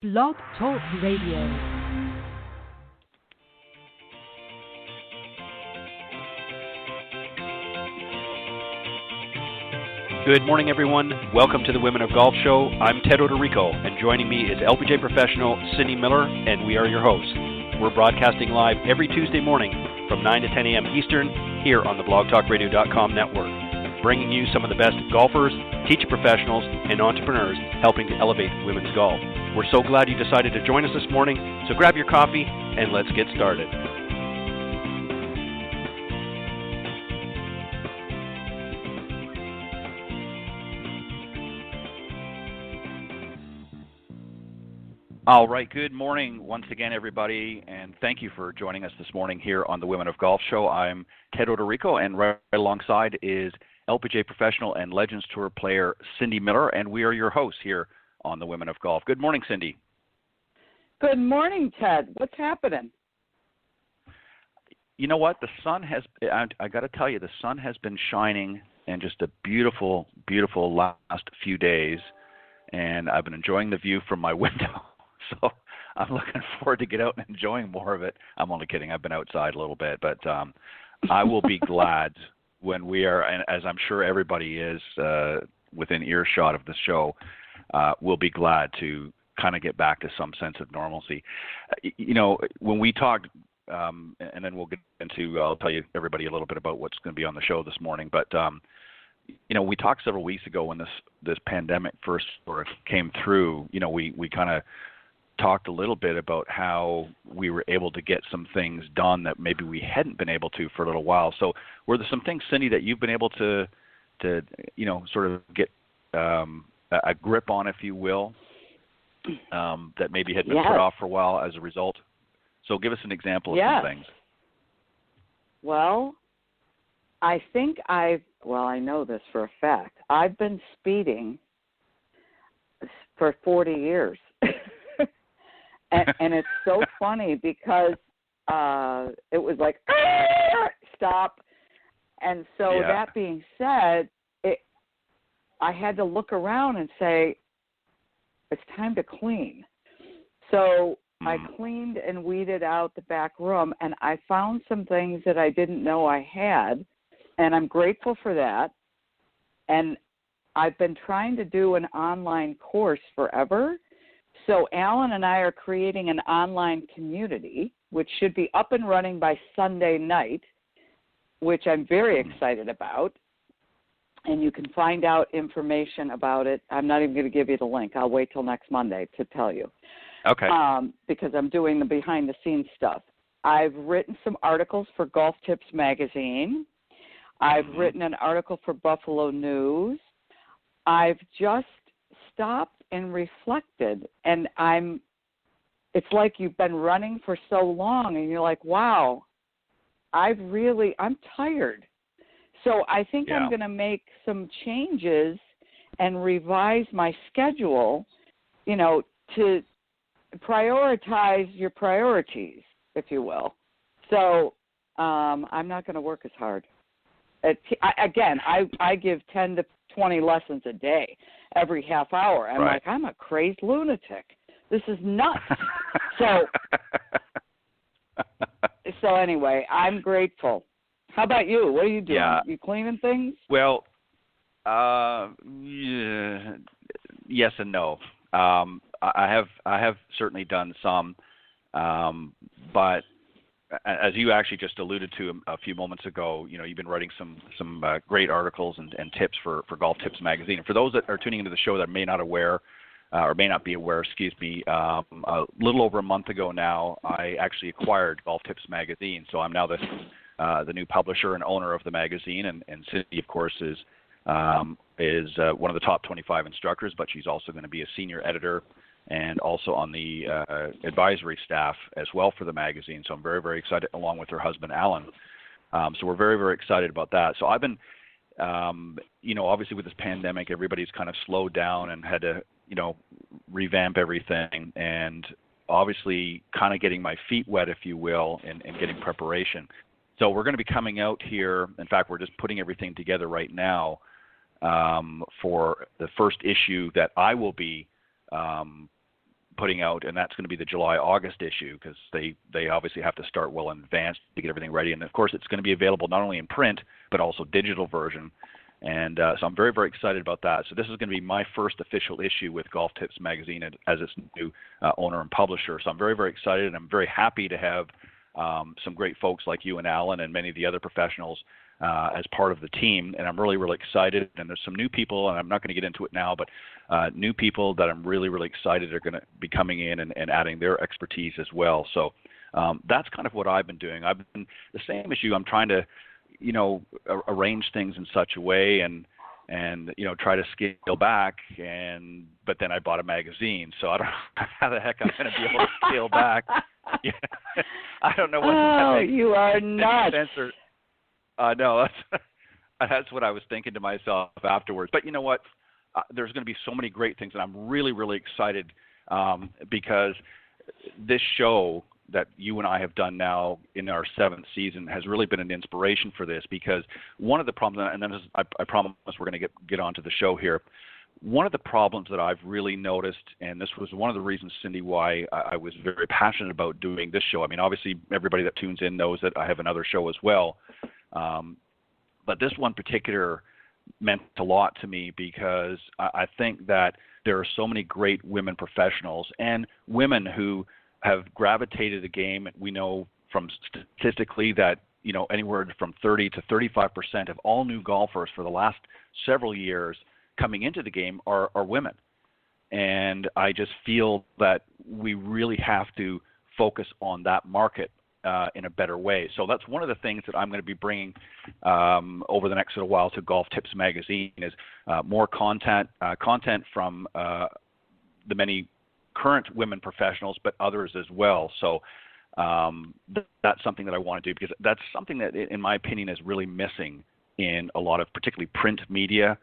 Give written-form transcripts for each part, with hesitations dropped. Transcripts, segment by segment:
Blog Talk Radio. Good morning, everyone. Welcome to the Women of Golf Show. I'm Ted Odorico, and joining me is LPGA professional Cindy Miller, and we are your hosts. We're broadcasting live every Tuesday morning from 9 to 10 a.m. Eastern here on the blogtalkradio.com network, bringing you some of the best golfers, teacher professionals, and entrepreneurs helping to elevate women's golf. We're so glad you decided to join us this morning, so grab your coffee and let's get started. All right, good morning once again, everybody, and thank you for joining us this morning here on the Women of Golf Show. I'm Ted Odorico, and right alongside is LPGA professional and Legends Tour player Cindy Miller, and we are your hosts here on the Women of Golf. Good morning, Cindy. Good morning, Ted. What's happening? You know what? The sun has, I got to tell you, the sun has been shining in just a beautiful, beautiful last few days, and I've been enjoying the view from my window. So I'm looking forward to get out and enjoying more of it. I'm only kidding. I've been outside a little bit, but I will be glad when we are, and as I'm sure everybody is within earshot of the show, we'll be glad to kind of get back to some sense of normalcy. You know, when we talked, and then we'll get into, I'll tell you everybody a little bit about what's going to be on the show this morning, but you know, we talked several weeks ago when this pandemic first sort of came through. You know, we kind of talked a little bit about how we were able to get some things done that maybe we hadn't been able to for a little while. So were there some things, Cindy, that you've been able to you know, sort of get a grip on, if you will, that maybe had been put off for a while as a result? So give us an example of some things. Well, I think I know this for a fact. I've been speeding for 40 years. And it's so funny because it was like, stop. And so that being said, I had to look around and say, it's time to clean. So I cleaned and weeded out the back room, and I found some things that I didn't know I had, and I'm grateful for that. And I've been trying to do an online course forever. So Alan and I are creating an online community, which should be up and running by Sunday night, which I'm very excited about. And you can find out information about it. I'm not even going to give you the link. I'll wait till next Monday to tell you. Okay. Because I'm doing the behind-the-scenes stuff. I've written some articles for Golf Tips magazine. I've written an article for Buffalo News. I've just stopped and reflected, and it's like you've been running for so long, and you're like, wow, I'm tired. So I think I'm going to make some changes and revise my schedule, you know, to prioritize your priorities, if you will. So I'm not going to work as hard. I give 10 to 20 lessons a day, every half hour. I'm like, I'm a crazed lunatic. This is nuts. So anyway, I'm grateful. How about you? What are you doing? Yeah. You cleaning things? Well, yes and no. I have certainly done some, but as you actually just alluded to a few moments ago, you know, you've been writing some great articles and tips for Golf Tips magazine. And for those that are tuning into the show that may not be aware, a little over a month ago now, I actually acquired Golf Tips magazine. So I'm now the new publisher and owner of the magazine, and Cindy, of course, is one of the top 25 instructors, but she's also going to be a senior editor and also on the advisory staff as well for the magazine. So I'm very, very excited, along with her husband, Alan. So we're very, very excited about that. So I've been, you know, obviously with this pandemic, everybody's kind of slowed down and had to, you know, revamp everything, and obviously kind of getting my feet wet, if you will, and getting preparation. So we're going to be coming out here. In fact, we're just putting everything together right now for the first issue that I will be putting out, and that's going to be the July-August issue because they obviously have to start well in advance to get everything ready. And, of course, it's going to be available not only in print but also digital version. And so I'm very, very excited about that. So this is going to be my first official issue with Golf Tips Magazine as its new owner and publisher. So I'm very, very excited, and I'm very happy to have some great folks like you and Alan and many of the other professionals as part of the team. And I'm really, really excited. And there's some new people, and I'm not going to get into it now, but new people that I'm really, really excited are going to be coming in and adding their expertise as well. So that's kind of what I've been doing. I've been the same issue. I'm trying to arrange things in such a way and try to scale back, but then I bought a magazine, so I don't know how the heck I'm going to be able to scale back. I don't know what that makes you are nuts. Sense or, no, that's what I was thinking to myself afterwards. But you know what? There's going to be so many great things, and I'm really, really excited because this show that you and I have done now in our 7th season has really been an inspiration for this, because one of the problems, and then I promise we're going to get onto the show here, one of the problems that I've really noticed, and this was one of the reasons, Cindy, why I was very passionate about doing this show. I mean, obviously everybody that tunes in knows that I have another show as well, but this one particular meant a lot to me because I think that there are so many great women professionals and women who have gravitated the game. We know from statistically that anywhere from 30 to 35% of all new golfers for the last several years coming into the game are women. And I just feel that we really have to focus on that market in a better way. So that's one of the things that I'm going to be bringing over the next little while to Golf Tips Magazine is more content from the many current women professionals, but others as well. So that's something that I want to do, because that's something that, in my opinion, is really missing in a lot of particularly print media.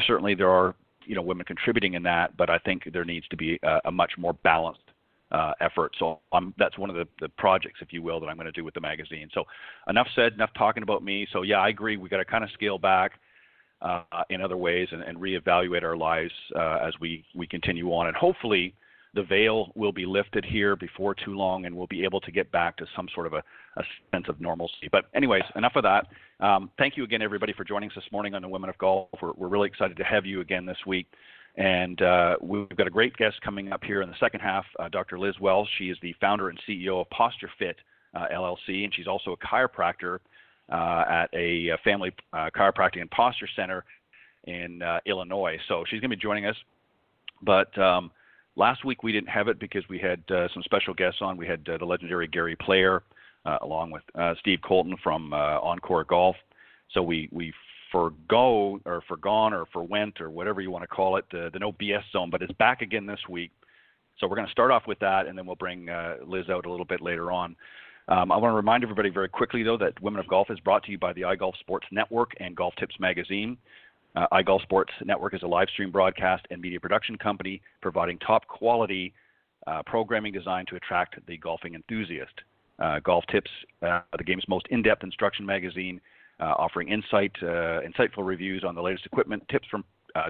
Certainly there are women contributing in that, but I think there needs to be a much more balanced effort. So that's one of the projects, if you will, that I'm going to do with the magazine. So enough said, enough talking about me. So yeah, I agree. We got to kind of scale back in other ways and reevaluate our lives as we continue on. And hopefully the veil will be lifted here before too long, and we'll be able to get back to some sort of a sense of normalcy. But anyways, enough of that. Thank you again, everybody, for joining us this morning on the Women of Golf. We're really excited to have you again this week. And we've got a great guest coming up here in the second half, Dr. Liz Welch. She is the founder and CEO of PostureFit, LLC, and she's also a chiropractor at a family chiropractic and posture center in Illinois. So she's going to be joining us. But last week we didn't have it because we had some special guests on. We had the legendary Gary Player along with Steve Colton from Encore Golf. So we forgone or forwent or whatever you want to call it, the No BS Zone, but it's back again this week. So we're going to start off with that, and then we'll bring Liz out a little bit later on. I want to remind everybody very quickly, though, that Women of Golf is brought to you by the iGolf Sports Network and Golf Tips Magazine. iGolf Sports Network is a live stream broadcast and media production company providing top quality programming designed to attract the golfing enthusiast. Golf Tips, the game's most in-depth instruction magazine, offering insightful reviews on the latest equipment, tips from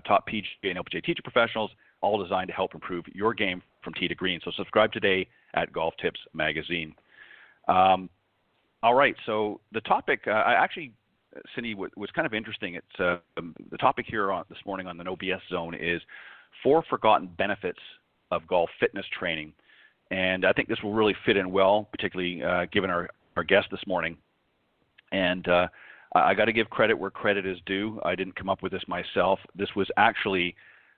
top PGA and LPGA teacher professionals, all designed to help improve your game from tee to green. So subscribe today at Golf Tips Magazine. All right, so the topic, Cindy, was kind of interesting. It's the topic here this morning on the No BS Zone is 4 forgotten benefits of golf fitness training. And I think this will really fit in well, particularly given our guest this morning. And I got to give credit where credit is due. I didn't come up with this myself. This was actually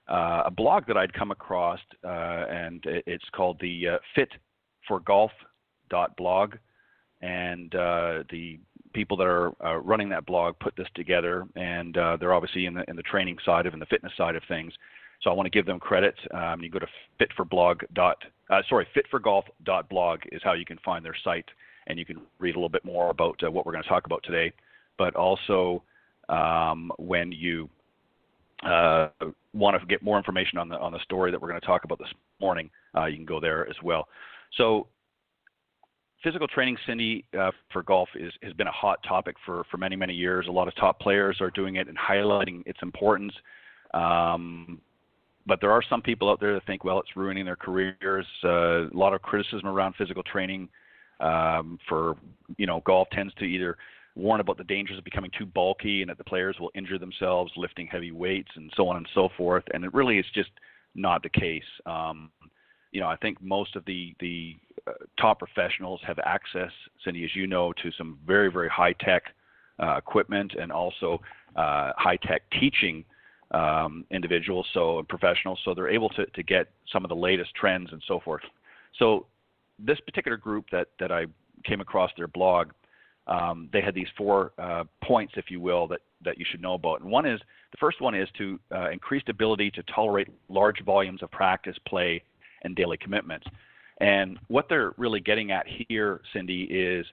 a blog that I'd come across, and it's called the fitforgolf.blog. And the people that are running that blog put this together, and they're obviously in the training side in the fitness side of things. So I want to give them credit. You go to fitforgolf.blog is how you can find their site, and you can read a little bit more about what we're going to talk about today. But also, when you want to get more information on the story that we're going to talk about this morning, you can go there as well. So physical training, Cindy, for golf has been a hot topic for many, many years. A lot of top players are doing it and highlighting its importance. but there are some people out there that think, well, it's ruining their careers. A lot of criticism around physical training for, golf tends to either warn about the dangers of becoming too bulky and that the players will injure themselves lifting heavy weights and so on and so forth. And it really is just not the case. I think most of the top professionals have access, Cindy, as you know, to some very, very high-tech equipment and also high-tech teaching individuals, so professionals, so they're able to get some of the latest trends and so forth. So this particular group that I came across their blog, they had these 4 points, if you will, that you should know about. And the first one is to increased ability to tolerate large volumes of practice, play, and daily commitments. And what they're really getting at here, Cindy, is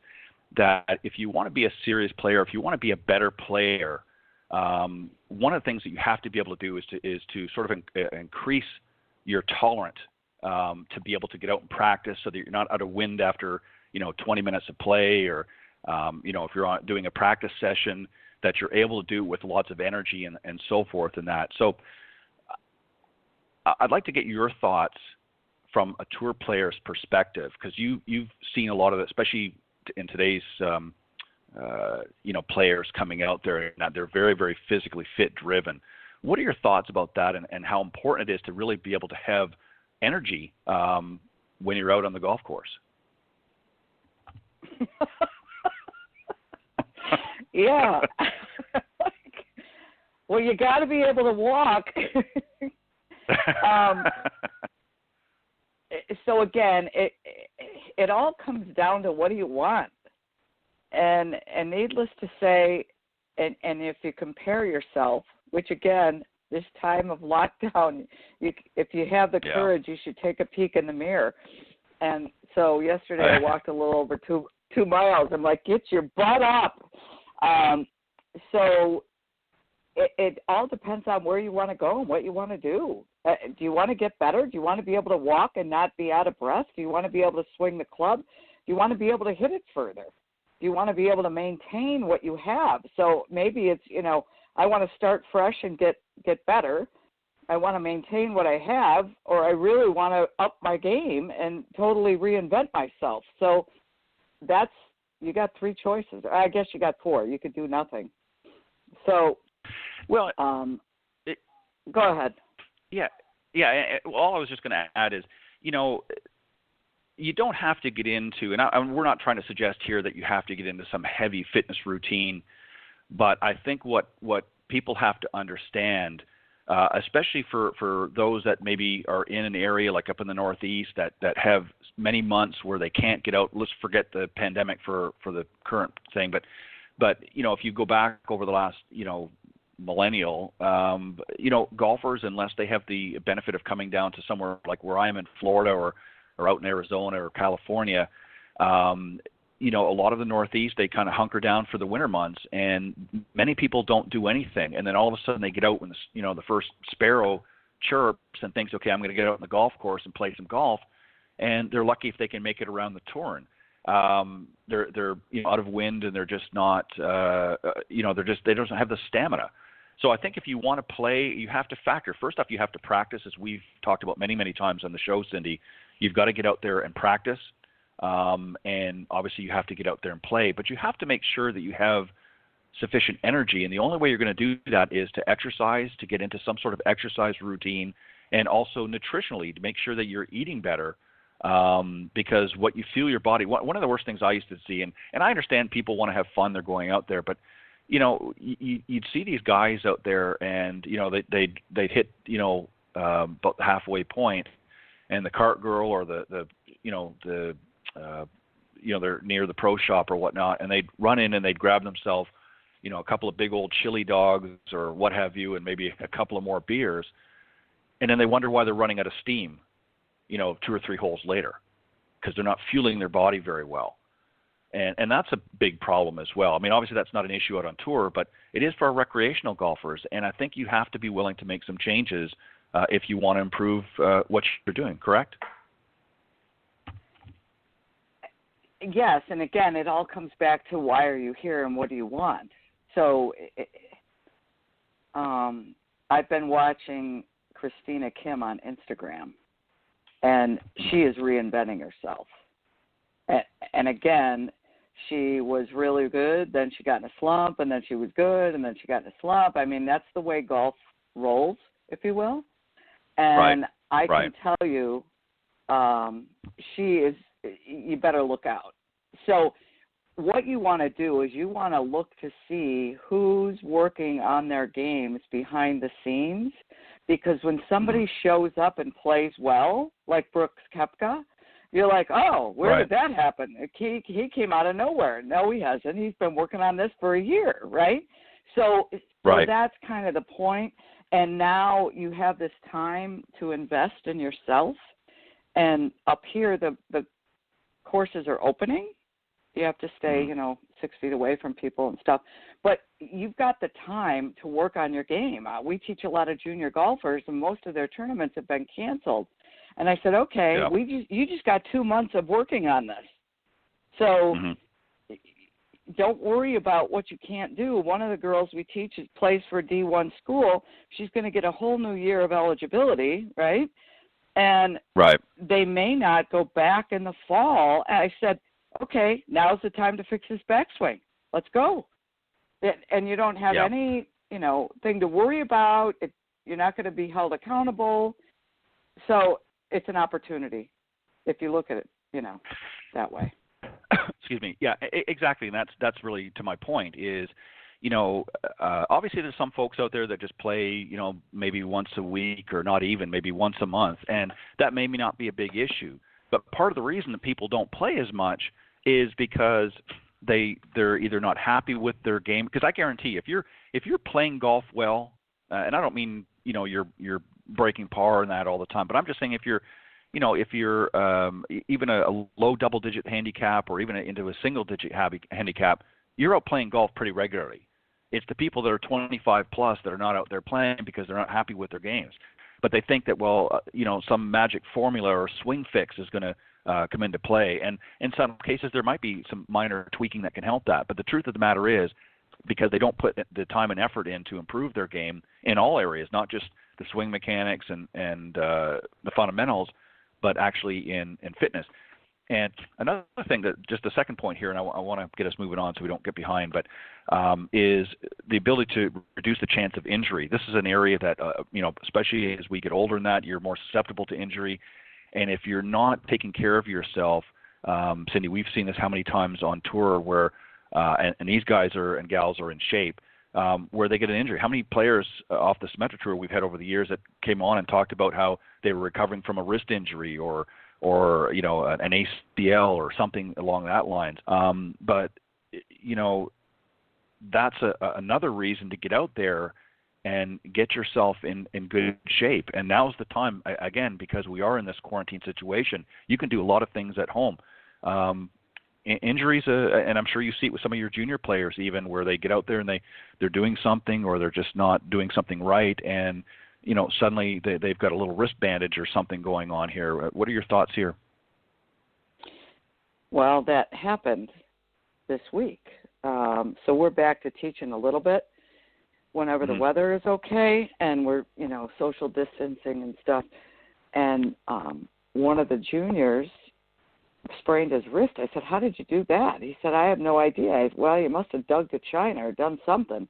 that if you want to be a serious player, if you want to be a better player, one of the things that you have to be able to do is to sort of increase your tolerance to be able to get out and practice, so that you're not out of wind after 20 minutes of play, or if you're doing a practice session, that you're able to do with lots of energy and so forth and that. So I'd like to get your thoughts from a tour player's perspective, because you've seen a lot of it, especially in today's players coming out there, and they're very, very physically fit driven. What are your thoughts about that, and how important it is to really be able to have energy when you're out on the golf course? Yeah. Well, you got to be able to walk. So again, it all comes down to, what do you want? And needless to say, and if you compare yourself, which again, this time of lockdown, if you have the courage, you should take a peek in the mirror. And so yesterday I walked a little over two miles. I'm like, get your butt up. So it all depends on where you want to go and what you want to do. Do you want to get better? Do you want to be able to walk and not be out of breath? Do you want to be able to swing the club? Do you want to be able to hit it further? Do you want to be able to maintain what you have? So maybe it's, I want to start fresh and get better. I want to maintain what I have, or I really want to up my game and totally reinvent myself. So you got 3 choices. I guess you got 4. You could do nothing. So, well, go ahead. Yeah. All I was just going to add is, you don't have to get into, and we're not trying to suggest here that you have to get into some heavy fitness routine, but I think what people have to understand, especially for those that maybe are in an area like up in the Northeast that have many months where they can't get out. Let's forget the pandemic for the current thing, but if you go back over the last millennial, golfers, unless they have the benefit of coming down to somewhere like where I am in Florida or out in Arizona or California, a lot of the Northeast, they kind of hunker down for the winter months, and many people don't do anything. And then all of a sudden they get out when the first sparrow chirps and thinks, okay, I'm going to get out on the golf course and play some golf. And they're lucky if they can make it around the turn. They're out of wind, and they're just not, they don't have the stamina. So I think if you want to play, you have to factor. First off, you have to practice, as we've talked about many, many times on the show, Cindy. You've got to get out there and practice. And obviously you have to get out there and play, but you have to make sure that you have sufficient energy. And the only way you're going to do that is to exercise, to get into some sort of exercise routine, and also nutritionally to make sure that you're eating better. Because what you feel your body, one of the worst things I used to see, and I understand people want to have fun, they're going out there, but you'd see these guys out there, and they'd hit about the halfway point, and the cart girl or they're near the pro shop or whatnot, and they'd run in and they'd grab themselves a couple of big old chili dogs or what have you, and maybe a couple of more beers, and then they wonder why they're running out of steam 2 or 3 holes later, because they're not fueling their body very well. And that's a big problem as well. I mean, obviously that's not an issue out on tour, but it is for our recreational golfers. And I think you have to be willing to make some changes if you want to improve what you're doing, correct? Yes, and again, it all comes back to, why are you here and what do you want? So I've been watching Christina Kim on Instagram, and she is reinventing herself. And again, she was really good, then she got in a slump, and then she was good, and then she got in a slump. I mean, that's the way golf rolls, if you will. And I can tell you, she is, you better look out. So what you want to do is you want to look to see who's working on their games behind the scenes, because when somebody shows up and plays well, like Brooks Koepka, you're like, oh, where did that happen? He came out of nowhere. No, he hasn't. He's been working on this for a year, right? So that's kind of the point. And now you have this time to invest in yourself. And up here, the courses are opening. You have to stay, 6 feet away from people and stuff. But you've got the time to work on your game. We teach a lot of junior golfers, and most of their tournaments have been canceled. And I said, okay, you just got 2 months of working on this. So don't worry about what you can't do. One of the girls we teach plays for D1 school. She's going to get a whole new year of eligibility, right? And they may not go back in the fall. And I said, okay, now's the time to fix this backswing. Let's go. And you don't have any, thing to worry about. You're not going to be held accountable. So it's an opportunity if you look at it, that way. Excuse me. Yeah, exactly. And that's really to my point is, obviously there's some folks out there that just play, maybe once a week or not even, maybe once a month. And that may not be a big issue. But part of the reason that people don't play as much is because they're either not happy with their game. Because I guarantee if you're playing golf well, and I don't mean, you're breaking par and that all the time, but I'm just saying if you're even a low double-digit handicap or even into a single-digit handicap, you're out playing golf pretty regularly. It's the people that are 25 plus that are not out there playing because they're not happy with their games. But they think that, some magic formula or swing fix is going to come into play. And in some cases, there might be some minor tweaking that can help that. But the truth of the matter is, because they don't put the time and effort in to improve their game in all areas, not just the swing mechanics and the fundamentals, but actually in fitness. And another thing that just the second point here, and I want to get us moving on so we don't get behind, but is the ability to reduce the chance of injury. This is an area that, especially as we get older than that, you're more susceptible to injury. And if you're not taking care of yourself, Cindy, we've seen this how many times on tour where, and these guys and gals are in shape, where they get an injury. How many players off the Symetra Tour we've had over the years that came on and talked about how they were recovering from a wrist injury or an ACL or something along that lines. But that's another reason to get out there and get yourself in good shape. And now's the time, again, because we are in this quarantine situation, you can do a lot of things at home. Injuries, and I'm sure you see it with some of your junior players even, where they get out there and they're doing something or they're just not doing something right, and suddenly they've got a little wrist bandage or something going on here. What are your thoughts here? Well, that happened this week. So we're back to teaching a little bit whenever the weather is okay and we're, social distancing and stuff. And one of the juniors sprained his wrist. I said, how did you do that? He said, I have no idea. I said, well, you must have dug to China or done something.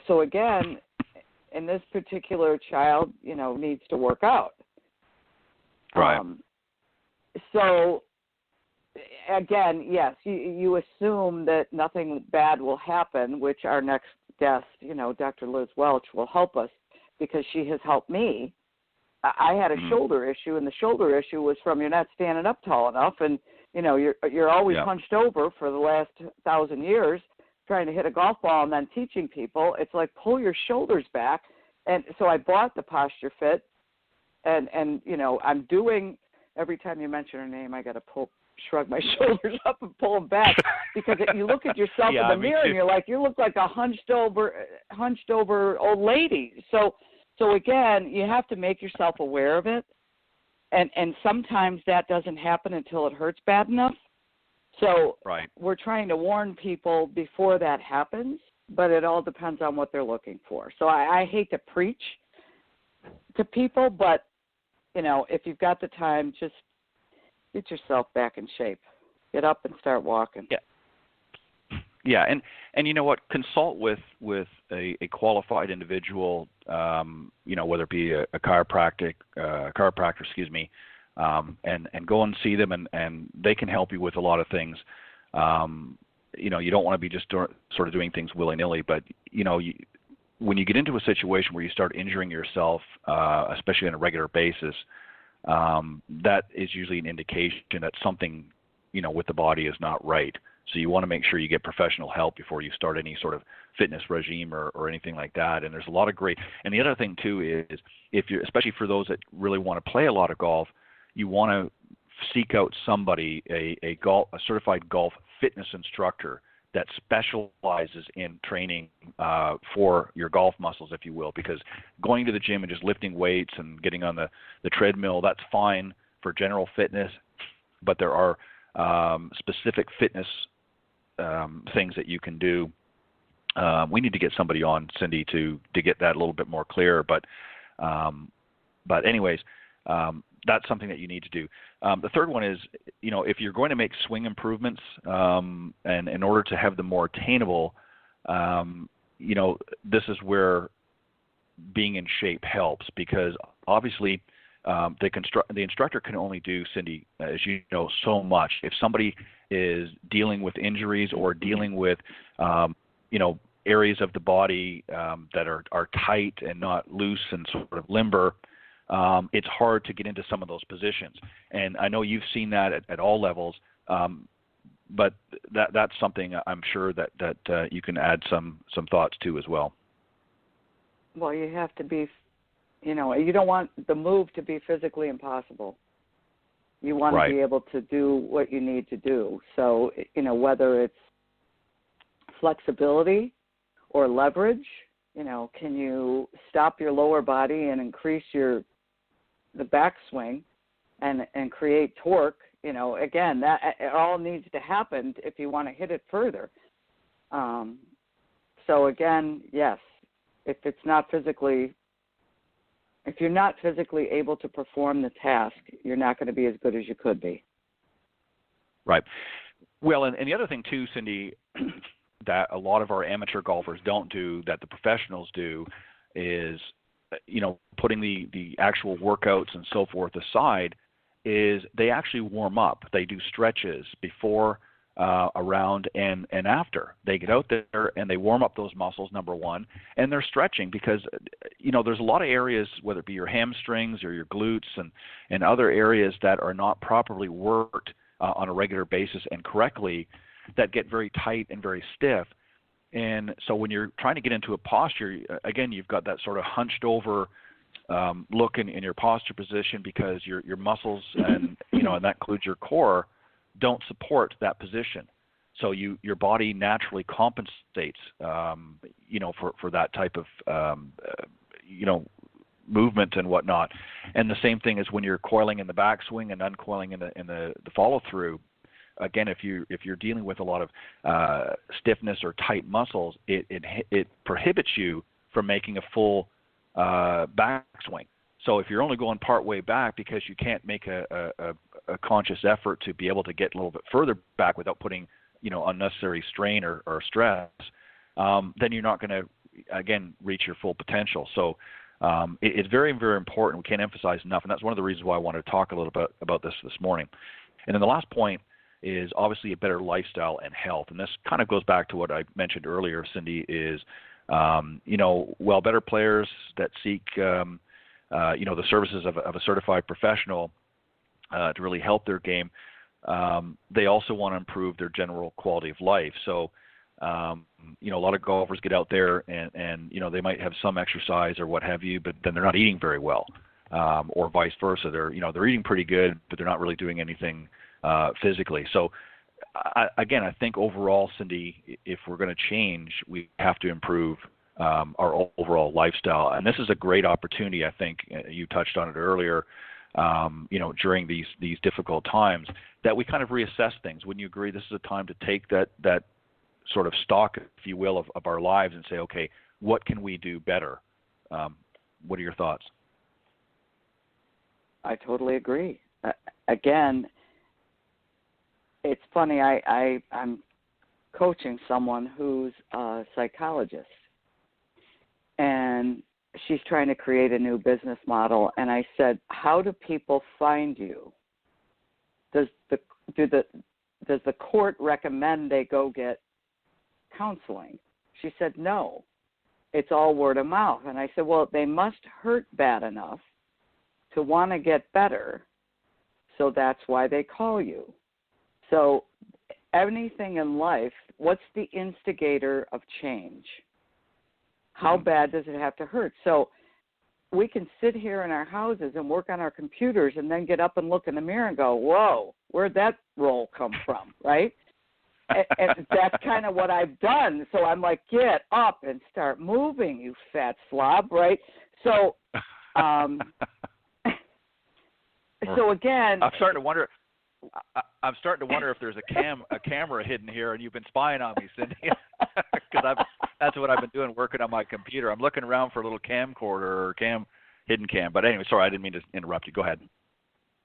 So again, and this particular child, needs to work out. Right. So, again, yes, you assume that nothing bad will happen, which our next guest, Dr. Liz Welch, will help us because she has helped me. I had a shoulder issue, and the shoulder issue was from you're not standing up tall enough, and, you're always hunched over for the last 1,000 years trying to hit a golf ball and then teaching people. It's like pull your shoulders back. And so I bought the PostureFit, and I'm doing, every time you mention her name, I got to shrug my shoulders up and pull them back because you look at yourself in the mirror and you're like, you look like a hunched over old lady. So again, you have to make yourself aware of it. And sometimes that doesn't happen until it hurts bad enough. So we're trying to warn people before that happens, but it all depends on what they're looking for. So I hate to preach, to people, but, if you've got the time, just get yourself back in shape. Get up and start walking. Yeah. Yeah, and you know what? Consult with a qualified individual, whether it be a chiropractor, and go and see them, and they can help you with a lot of things. You don't want to be just sort of doing things willy-nilly, but when you get into a situation where you start injuring yourself, especially on a regular basis, that is usually an indication that something with the body is not right. So you want to make sure you get professional help before you start any sort of fitness regime or anything like that. And there's a lot of great. And the other thing too is, especially for those that really want to play a lot of golf, you want to seek out somebody, a certified golf fitness instructor that specializes in training for your golf muscles, if you will. Because going to the gym and just lifting weights and getting on the treadmill, that's fine for general fitness, but there are specific fitness things that you can do. We need to get somebody on, Cindy, to get that a little bit more clear. But anyways, that's something that you need to do. The third one is, if you're going to make swing improvements, and in order to have them more attainable, this is where being in shape helps, because obviously the instructor can only do, Cindy, as you know, so much. If somebody is dealing with injuries or dealing with, areas of the body that are tight and not loose and sort of limber, it's hard to get into some of those positions. And I know you've seen that at all levels, but that's something I'm sure that you can add some thoughts to as well. Well, you have to be, you don't want the move to be physically impossible. You want to be able to do what you need to do. So, whether it's flexibility or leverage, can you stop your lower body and increase the backswing and create torque? Again, that it all needs to happen if you want to hit it further. So again, yes, if you're not physically able to perform the task, you're not going to be as good as you could be. Right. Well, and the other thing too, Cindy, that a lot of our amateur golfers don't do that the professionals do is, putting the actual workouts and so forth aside, is they actually warm up. They do stretches before, around, and after. They get out there and they warm up those muscles, number one, and they're stretching because, there's a lot of areas, whether it be your hamstrings or your glutes and other areas that are not properly worked on a regular basis and correctly, that get very tight and very stiff. And so when you're trying to get into a posture, again, you've got that sort of hunched over look in your posture position because your muscles and and that includes your core don't support that position. So your body naturally compensates for that type of movement and whatnot. And the same thing is when you're coiling in the backswing and uncoiling in the follow through. Again, if you're dealing with a lot of stiffness or tight muscles, it prohibits you from making a full backswing. So if you're only going part way back because you can't make a conscious effort to be able to get a little bit further back without putting unnecessary strain or stress, then you're not going to again reach your full potential. So it's very, very important. We can't emphasize enough, and that's one of the reasons why I wanted to talk a little bit about this morning. And then the last point is obviously a better lifestyle and health. And this kind of goes back to what I mentioned earlier, Cindy, is, better players that seek, the services of a certified professional to really help their game, they also want to improve their general quality of life. So, a lot of golfers get out there and they might have some exercise or what have you, but then they're not eating very well, or vice versa. They're eating pretty good, but they're not really doing anything physically. So I think overall, Cindy, if we're going to change, we have to improve our overall lifestyle. And this is a great opportunity. I think you touched on it earlier, during these difficult times, that we kind of reassess things. Wouldn't you agree? This is a time to take that sort of stock, if you will, of our lives and say, okay, what can we do better? What are your thoughts? I totally agree. Again, it's funny. I'm coaching someone who's a psychologist, and she's trying to create a new business model. And I said, "How do people find you? Does the court recommend they go get counseling?" She said, "No, it's all word of mouth." And I said, "Well, they must hurt bad enough to want to get better, so that's why they call you." So anything in life, what's the instigator of change? How bad does it have to hurt? So we can sit here in our houses and work on our computers and then get up and look in the mirror and go, whoa, where'd that roll come from, right? And that's kind of what I've done. So I'm like, get up and start moving, you fat slob, right? So so again, I'm starting to wonder if there's a camera hidden here, and you've been spying on me, Cindy. Because that's what I've been doing, working on my computer. I'm looking around for a little camcorder or hidden cam. But anyway, sorry, I didn't mean to interrupt you. Go ahead.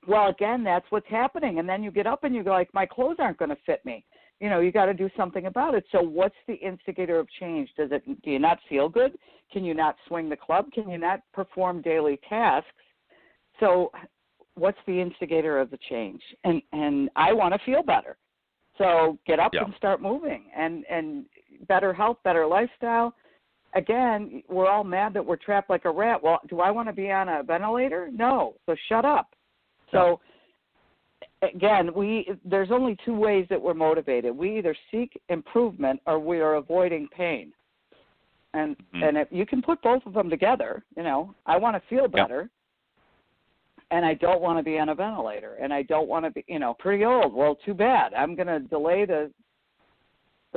Well, again, that's what's happening, and then you get up and you go like, my clothes aren't going to fit me. You got to do something about it. So what's the instigator of change? Do you not feel good? Can you not swing the club? Can you not perform daily tasks? So what's the instigator of the change? And I want to feel better. So get up and start moving, and better health, better lifestyle. Again, we're all mad that we're trapped like a rat. Well, do I want to be on a ventilator? No. So shut up. So again, there's only two ways that we're motivated. We either seek improvement or we are avoiding pain. And if you can put both of them together, I want to feel better. And I don't want to be on a ventilator, and I don't want to be, pretty old. Well, too bad. I'm going to delay the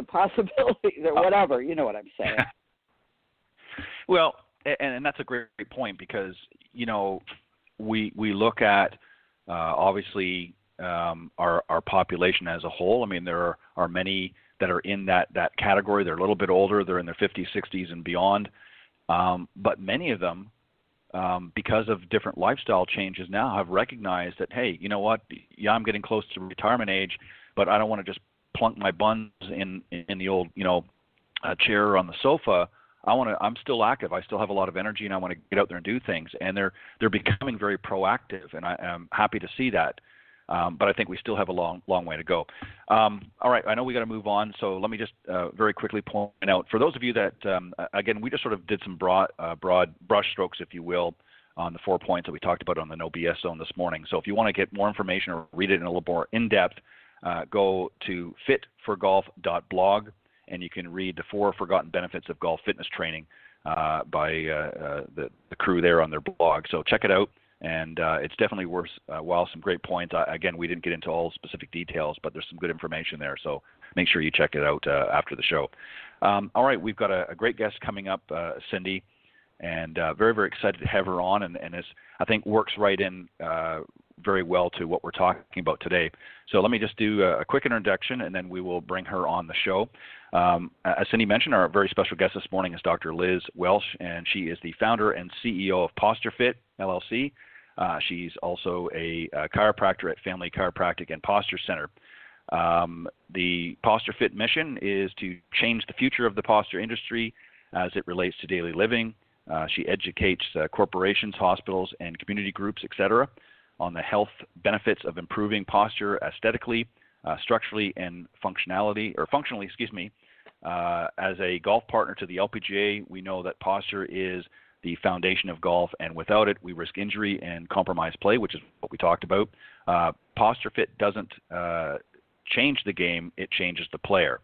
possibilities or whatever. You know what I'm saying? Well, and that's a great point because, we look at obviously our population as a whole. I mean, there are many that are in that category. They're a little bit older. They're in their 50s, 60s, and beyond. But many of them, because of different lifestyle changes now, have recognized that, hey, you know what? Yeah, I'm getting close to retirement age, but I don't want to just plunk my buns in the old, chair on the sofa. I'm still active. I still have a lot of energy, and I want to get out there and do things. And they're becoming very proactive, and I'm happy to see that. But I think we still have a long way to go. All right, I know we got to move on, so let me just very quickly point out, for those of you that, again, we just sort of did some broad brush strokes, if you will, on the 4 points that we talked about on the No BS Zone this morning. So if you want to get more information or read it in a little more in-depth, go to fitforgolf.blog, and you can read the 4 forgotten benefits of golf fitness training by the crew there on their blog. So check it out. And it's definitely worthwhile. Some great points. Again, we didn't get into all specific details, but there's some good information there. So make sure you check it out after the show. All right, we've got a great guest coming up, Cindy, and very, very excited to have her on. And this, I think, works right in very well to what we're talking about today. So let me just do a quick introduction, and then we will bring her on the show. As Cindy mentioned, our very special guest this morning is Dr. Liz Welch, and she is the founder and CEO of PostureFit, LLC. She's also a chiropractor at Family Chiropractic and Posture Center. The PostureFit mission is to change the future of the posture industry as it relates to daily living. She educates corporations, hospitals, and community groups, etc., on the health benefits of improving posture aesthetically, structurally, and functionally. As a golf partner to the LPGA, we know that posture is the foundation of golf, and without it, we risk injury and compromised play, which is what we talked about. PostureFit doesn't change the game, it changes the player.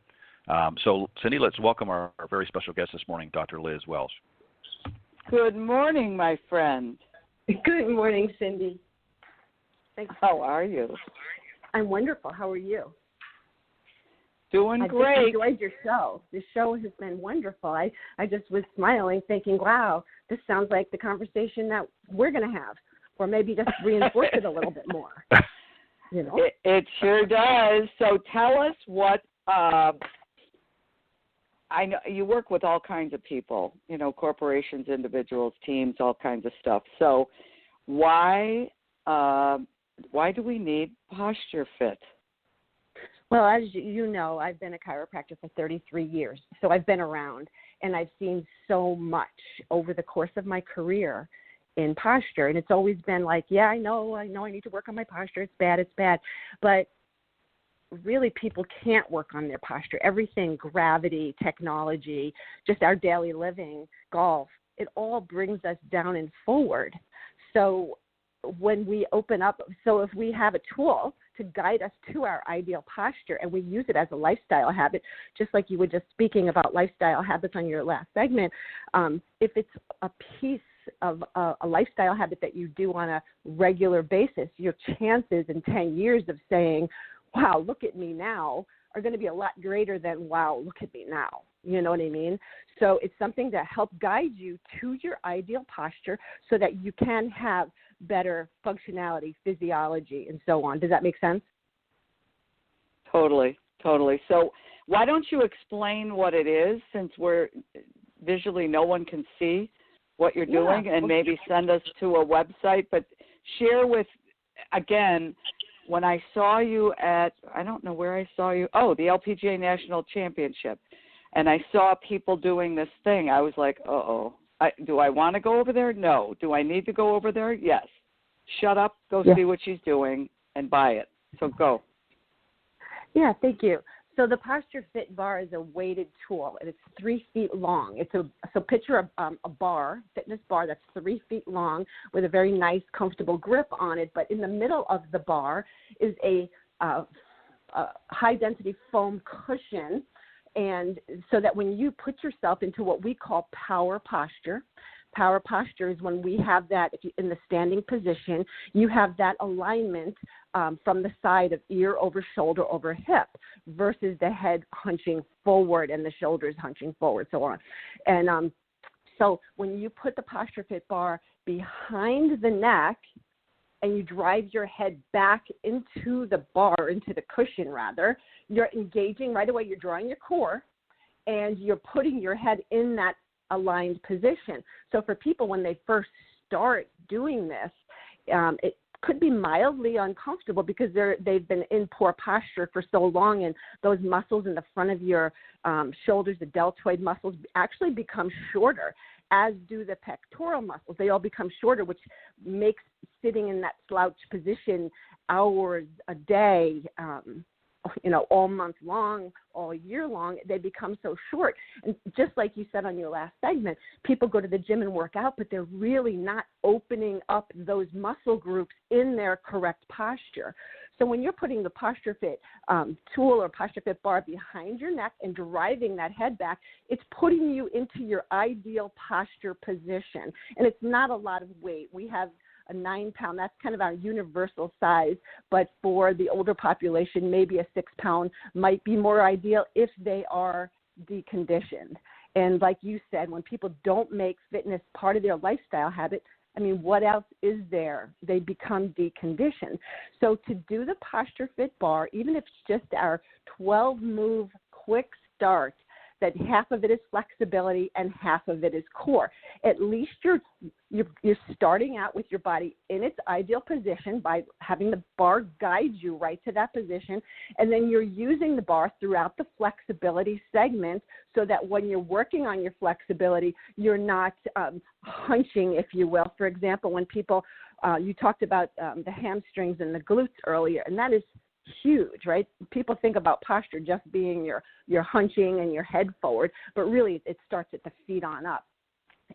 So, Cindy, let's welcome our very special guest this morning, Dr. Liz Welch. Good morning, my friend. Good morning, Cindy. Thanks. How are you? I'm wonderful. How are you? Doing great. I just enjoyed your show. The show has been wonderful. I just was smiling, thinking, wow, this sounds like the conversation that we're going to have, or maybe just reinforce it a little bit more. It sure does. So tell us what I know you work with all kinds of people, corporations, individuals, teams, all kinds of stuff. So why why do we need PostureFit? Well, as you know, I've been a chiropractor for 33 years, so I've been around, and I've seen so much over the course of my career in posture, and it's always been like, yeah, I know I need to work on my posture. It's bad, but really people can't work on their posture. Everything, gravity, technology, just our daily living, golf, it all brings us down and forward. So when we open up, so if we have a tool to guide us to our ideal posture and we use it as a lifestyle habit, just like you were just speaking about lifestyle habits on your last segment, if it's a piece of a lifestyle habit that you do on a regular basis, your chances in 10 years of saying, wow, look at me now, are going to be a lot greater than, wow, look at me now. You know what I mean? So it's something to help guide you to your ideal posture so that you can have better functionality, physiology, and so on. Does that make sense? Totally. So why don't you explain what it is, since we're visually no one can see what you're doing, and maybe send us to a website, but share with, again, when I saw you at, I don't know where I saw you, the LPGA National Championship, and I saw people doing this thing, I was like, do I want to go over there? No. Do I need to go over there? Yes. Shut up, go see what she's doing, and buy it. So go. Yeah, thank you. So the PostureFit bar is a weighted tool, and it's 3 feet long. So picture a bar, fitness bar that's 3 feet long with a very nice, comfortable grip on it. But in the middle of the bar is a high-density foam cushion, and so that when you put yourself into what we call power posture is when we have that, if you, in the standing position, you have that alignment from the side of ear over shoulder over hip versus the head hunching forward and the shoulders hunching forward, so on. And so when you put the PostureFit bar behind the neck and you drive your head back into the bar, into the cushion rather, you're engaging right away, you're drawing your core, and you're putting your head in that aligned position. So for people, when they first start doing this, it could be mildly uncomfortable because they've been in poor posture for so long, and those muscles in the front of your shoulders, the deltoid muscles, actually become shorter, as do the pectoral muscles. They all become shorter, which makes sitting in that slouch position hours a day, all month long, all year long, they become so short. And just like you said on your last segment, people go to the gym and work out, but they're really not opening up those muscle groups in their correct posture. So when you're putting the PostureFit tool or PostureFit bar behind your neck and driving that head back, it's putting you into your ideal posture position. And it's not a lot of weight. We have a 9-pound, that's kind of our universal size, but for the older population, maybe a 6-pound might be more ideal if they are deconditioned. And like you said, when people don't make fitness part of their lifestyle habit, I mean, what else is there? They become deconditioned. So to do the PostureFit bar, even if it's just our 12-move quick start, that half of it is flexibility and half of it is core. At least you're starting out with your body in its ideal position by having the bar guide you right to that position, and then you're using the bar throughout the flexibility segment so that when you're working on your flexibility, you're not hunching, if you will. For example, when people, you talked about the hamstrings and the glutes earlier, and that is huge, right? People think about posture just being your hunching and your head forward, but really it starts at the feet on up.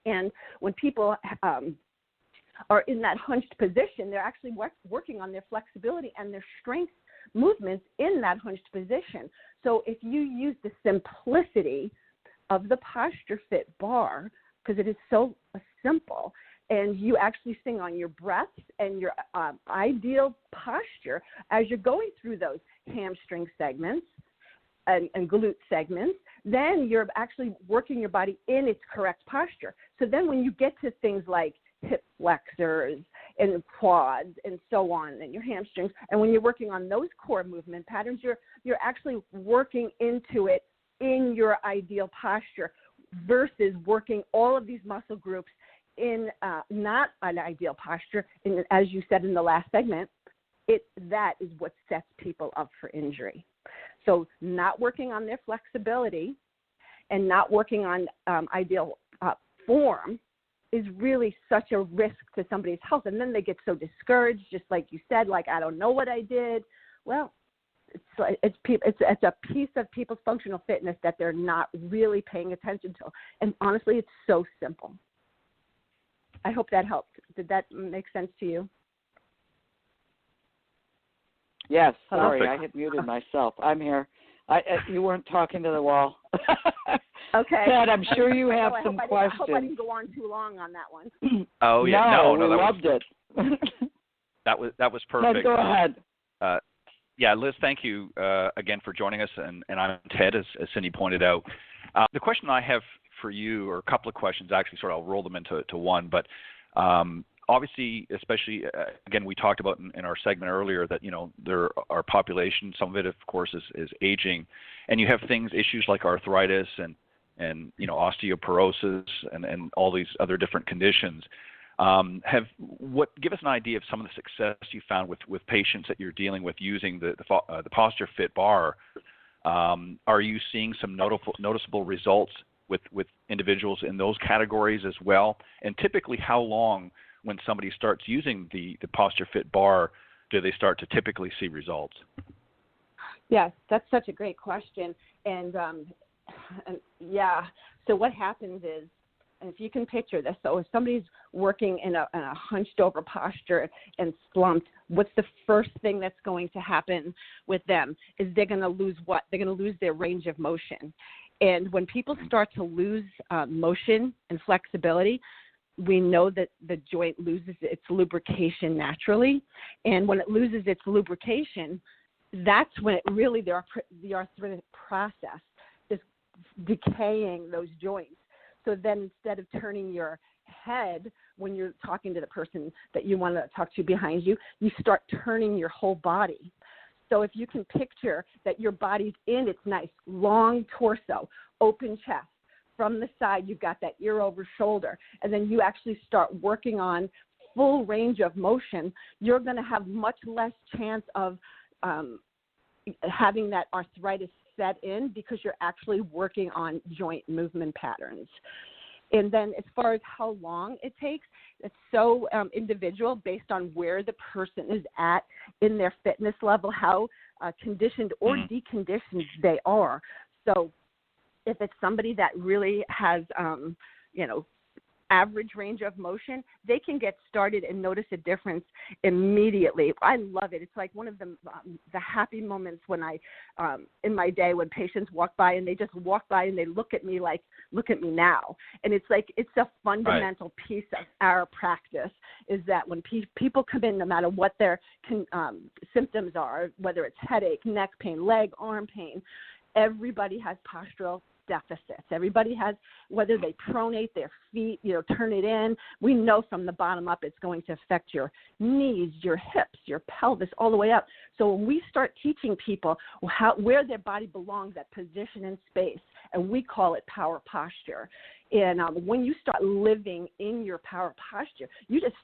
And when people are in that hunched position, they're actually working on their flexibility and their strength movements in that hunched position. So if you use the simplicity of the PostureFit bar, because it is so simple, and you actually sing on your breaths and your ideal posture as you're going through those hamstring segments and glute segments, then you're actually working your body in its correct posture. So then when you get to things like hip flexors and quads and so on, and your hamstrings, and when you're working on those core movement patterns, you're actually working into it in your ideal posture versus working all of these muscle groups in not an ideal posture, and as you said in the last segment, that is what sets people up for injury. So not working on their flexibility and not working on ideal form is really such a risk to somebody's health. And then they get so discouraged, just like you said, like, I don't know what I did. Well, it's a piece of people's functional fitness that they're not really paying attention to. And honestly, it's so simple. I hope that helped. Did that make sense to you? Yes, sorry, Perfect. I had muted myself. I'm here. You weren't talking to the wall. Okay. Ted, I'm sure you have some questions. I hope I didn't go on too long on that one. Oh yeah, no, we loved it. That was perfect. Let's go ahead. Yeah, Liz, thank you again for joining us, and I'm Ted, as Cindy pointed out. The question I have for you, or a couple of questions, actually, sort of I'll roll them into one, but obviously, especially, again, we talked about in our segment earlier that, our population, some of it, of course, is aging, and you have issues like arthritis and osteoporosis and all these other different conditions. Give us an idea of some of the success you found with patients that you're dealing with using the PostureFit bar. Are you seeing some noticeable results with individuals in those categories as well? And typically, how long, when somebody starts using the PostureFit bar, do they start to typically see results? Yes, that's such a great question. And yeah, so what happens is, and if you can picture this, so if somebody's working in a hunched over posture and slumped, what's the first thing that's going to happen with them is they're going to lose what? They're going to lose their range of motion. And when people start to lose motion and flexibility, we know that the joint loses its lubrication naturally. And when it loses its lubrication, that's when it really, the arthritic process is decaying those joints. So then instead of turning your head when you're talking to the person that you want to talk to behind you, you start turning your whole body. So if you can picture that your body's in its nice long torso, open chest, from the side you've got that ear over shoulder, and then you actually start working on full range of motion, you're going to have much less chance of having that arthritis set in because you're actually working on joint movement patterns. And then as far as how long it takes, it's so individual based on where the person is at in their fitness level, how conditioned or deconditioned they are. So if it's somebody that really has, average range of motion, they can get started and notice a difference immediately. I love it. It's like one of the happy moments when I, in my day, when patients walk by and they just walk by and they look at me like, look at me now. And it's like, it's a fundamental piece of our practice is that when people come in, no matter what their symptoms are, whether it's headache, neck pain, leg, arm pain, everybody has postural deficits. Everybody has, whether they pronate their feet, turn it in. We know from the bottom up it's going to affect your knees, your hips, your pelvis, all the way up. So when we start teaching people where their body belongs, that position in space, and we call it power posture. And when you start living in your power posture, you just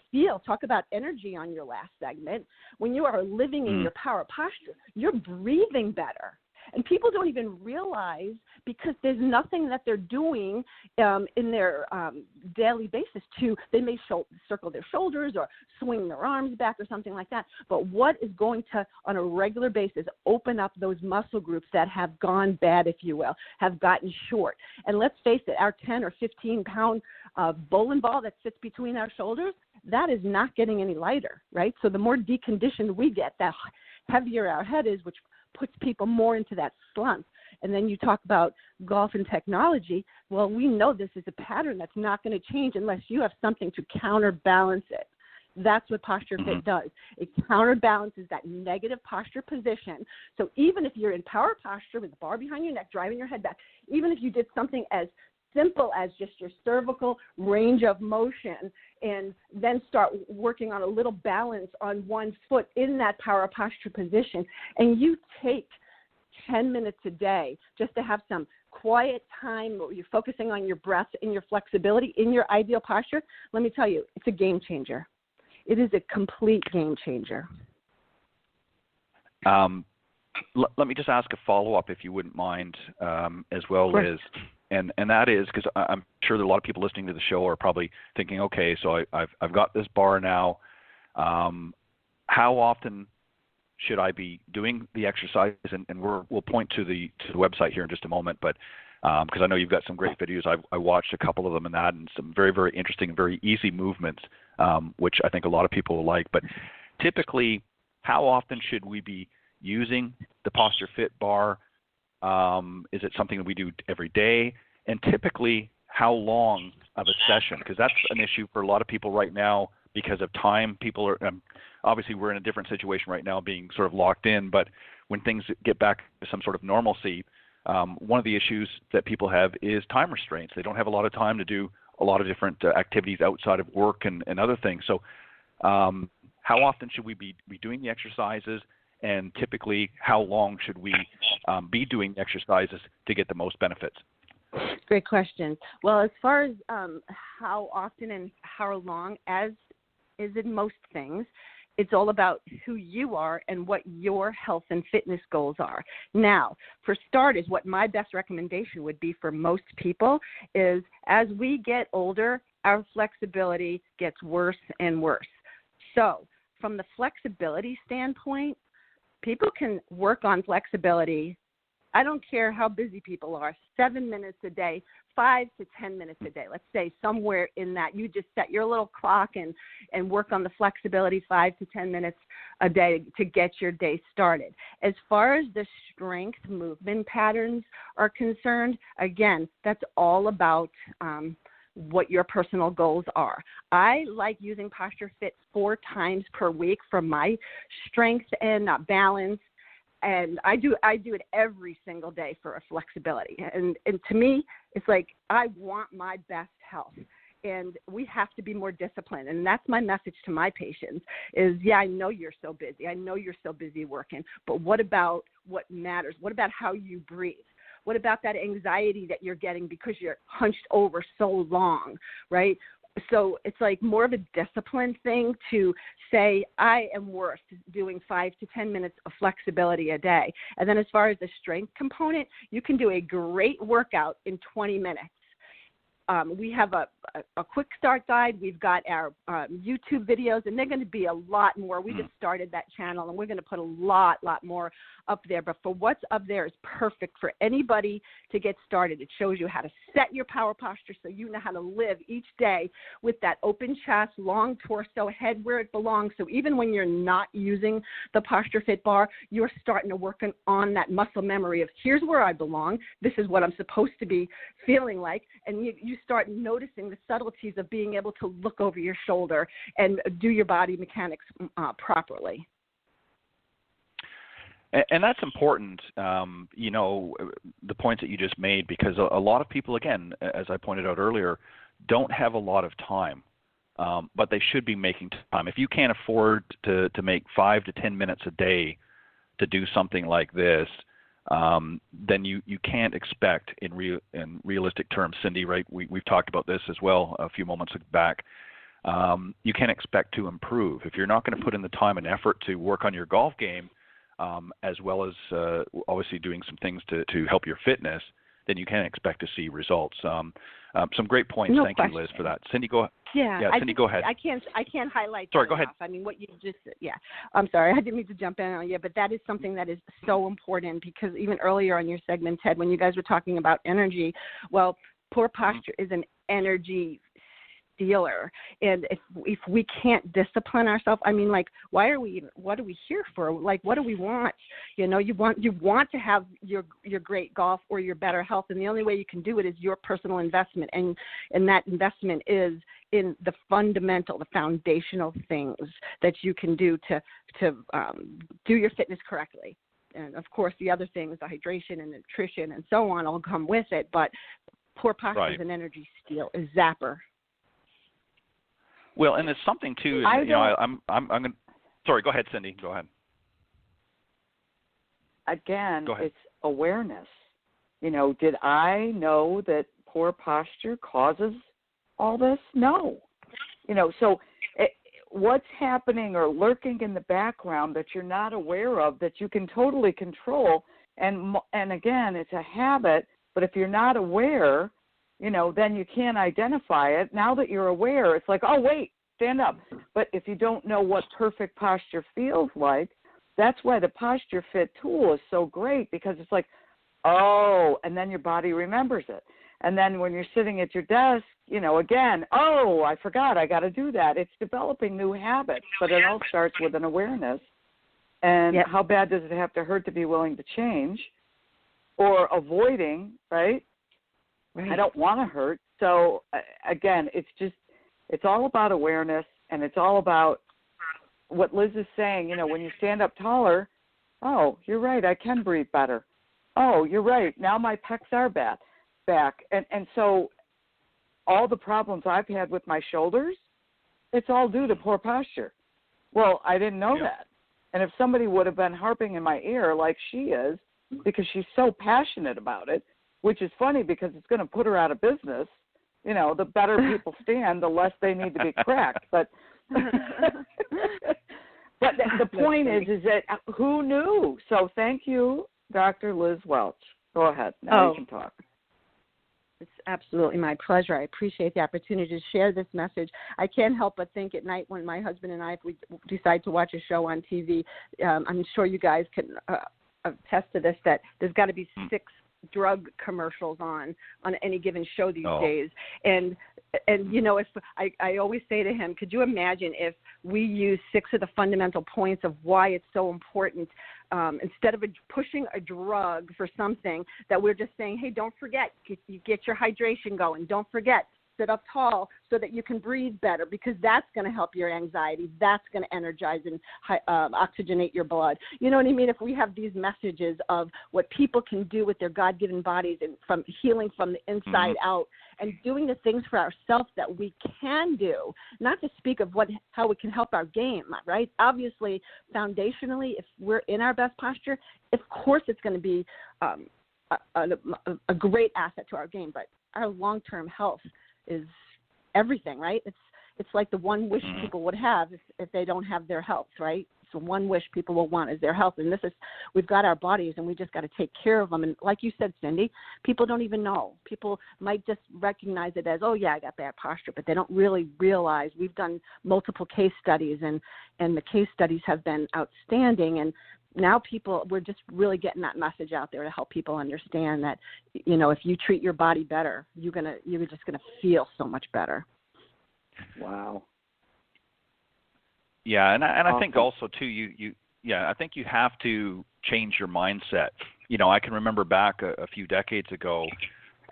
talk about energy on your last segment. When you are living in your power posture, you're breathing better. And people don't even realize because there's nothing that they're doing in their daily basis they may circle their shoulders or swing their arms back or something like that. But what is going to, on a regular basis, open up those muscle groups that have gone bad, if you will, have gotten short? And let's face it, our 10 or 15-pound bowling ball that sits between our shoulders, that is not getting any lighter, right? So the more deconditioned we get, the heavier our head is, which puts people more into that slump. And then you talk about golf and technology. Well, we know this is a pattern that's not going to change unless you have something to counterbalance it. That's what PostureFit does. It counterbalances that negative posture position. So even if you're in power posture with the bar behind your neck, driving your head back, even if you did something as simple as just your cervical range of motion and then start working on a little balance on one foot in that power posture position, and you take 10 minutes a day just to have some quiet time where you're focusing on your breath and your flexibility in your ideal posture, let me tell you, it's a game changer. It is a complete game changer. Let me just ask a follow-up, if you wouldn't mind, as well, Liz. And that is, because I'm sure that a lot of people listening to the show are probably thinking, okay, so I've got this bar now. How often should I be doing the exercise? And we'll point to the website here in just a moment, but because I know you've got some great videos. I watched a couple of them and some very, very interesting, very easy movements, which I think a lot of people will like. But typically, how often should we be using the PostureFit bar? Is it something that we do every day? And typically, how long of a session? Because that's an issue for a lot of people right now because of time. People are obviously, we're in a different situation right now, being sort of locked in. But when things get back to some sort of normalcy, one of the issues that people have is time restraints. They don't have a lot of time to do a lot of different activities outside of work and other things. So how often should we be doing the exercises? And typically, how long should we be doing exercises to get the most benefits? Great question. Well, as far as how often and how long, as is in most things, it's all about who you are and what your health and fitness goals are. Now, for starters, what my best recommendation would be for most people is as we get older, our flexibility gets worse and worse. So from the flexibility standpoint, people can work on flexibility. I don't care how busy people are, 7 minutes a day, 5 to 10 minutes a day. Let's say somewhere in that you just set your little clock and work on the flexibility 5 to 10 minutes a day to get your day started. As far as the strength movement patterns are concerned, again, that's all about what your personal goals are. I like using PostureFit 4 times per week for my strength and balance. And I do it every single day for a flexibility. And to me, it's like I want my best health. And we have to be more disciplined. And that's my message to my patients is, yeah, I know you're so busy. I know you're so busy working. But what about what matters? What about how you breathe? What about that anxiety that you're getting because you're hunched over so long, right? So it's like more of a discipline thing to say, I am worth doing 5 to 10 minutes of flexibility a day. And then as far as the strength component, you can do a great workout in 20 minutes. We have a quick start guide. We've got our YouTube videos, and they're going to be a lot more. We just started that channel, and we're going to put a lot more up there. But for what's up there is perfect for anybody to get started. It shows you how to set your power posture so you know how to live each day with that open chest, long torso, head where it belongs. So even when you're not using the PostureFit bar, you're starting to work on that muscle memory of here's where I belong. This is what I'm supposed to be feeling like. And you start noticing the subtleties of being able to look over your shoulder and do your body mechanics properly. And that's important, the points that you just made, because a lot of people, again, as I pointed out earlier, don't have a lot of time, but they should be making time. If you can't afford to make 5 to 10 minutes a day to do something like this, then you can't expect in realistic terms, Cindy, right? We've talked about this as well a few moments back. You can't expect to improve. If you're not going to put in the time and effort to work on your golf game, as well as obviously doing some things to help your fitness, then you can't expect to see results. Some great points. No Thank question. you, Liz, for that. Cindy, go ahead. Yeah, Cindy, go ahead. I can't highlight. Sorry, that go ahead. enough. I mean, what you just I'm sorry, I didn't mean to jump in on you, but that is something that is so important because even earlier on your segment, Ted, when you guys were talking about energy, well, poor posture is an energy stealer, and if we can't discipline ourselves, I mean, like, what are we here for? Like, what do we want? You want to have your great golf or your better health, and the only way you can do it is your personal investment, and that investment is in the fundamental, the foundational things that you can do to do your fitness correctly. And of course, the other things, the hydration and nutrition and so on, all come with it. But poor posture is an energy steal, a zapper. Well, and it's something too. I'm going. Sorry, go ahead, Cindy. Go ahead. Again, it's awareness. Did I know that poor posture causes all this? No. So what's happening or lurking in the background that you're not aware of that you can totally control, and again, it's a habit, but if you're not aware, then you can't identify it. Now that you're aware, it's like, oh, wait, stand up. But if you don't know what perfect posture feels like, that's why the PostureFit tool is so great, because it's like, oh, and then your body remembers it. And then when you're sitting at your desk, again, oh, I forgot, I got to do that. It's developing new habits, but it all starts with an awareness. And how bad does it have to hurt to be willing to change, or avoiding, right? I don't want to hurt. So, again, it's all about awareness, and it's all about what Liz is saying. When you stand up taller, oh, you're right, I can breathe better. Oh, you're right, now my pecs are back. And so all the problems I've had with my shoulders, it's all due to poor posture. Well, I didn't know that. And if somebody would have been harping in my ear like she is, because she's so passionate about it, which is funny because it's going to put her out of business. The better people stand, the less they need to be cracked. But but the point is that who knew? So thank you, Dr. Liz Welch. Go ahead. Now you can talk. It's absolutely my pleasure. I appreciate the opportunity to share this message. I can't help but think at night when my husband and I, if we decide to watch a show on TV, I'm sure you guys can attest to this, that there's got to be 6 drug commercials on any given show these days. And if I always say to him, could you imagine if we use 6 of the fundamental points of why it's so important, instead of pushing a drug for something, that we're just saying, hey, don't forget, get your hydration going. Don't forget, sit up tall so that you can breathe better, because that's going to help your anxiety. That's going to energize and oxygenate your blood. You know what I mean? If we have these messages of what people can do with their God-given bodies and from healing from the inside out, and doing the things for ourselves that we can do, not to speak of how we can help our game, right? Obviously, foundationally, if we're in our best posture, of course it's going to be a great asset to our game, but our long-term health is everything, right? It's like the one wish people would have if they don't have their health, right? So one wish people will want is their health. And we've got our bodies, and we just got to take care of them. And like you said, Cindy, people don't even know. People might just recognize it as, oh, yeah, I got bad posture, but they don't really realize. We've done multiple case studies, and the case studies have been outstanding. And now we're just really getting that message out there to help people understand that, if you treat your body better, you're just going to feel so much better. Wow. Yeah, and I think also too, I think you have to change your mindset. I can remember back a few decades ago,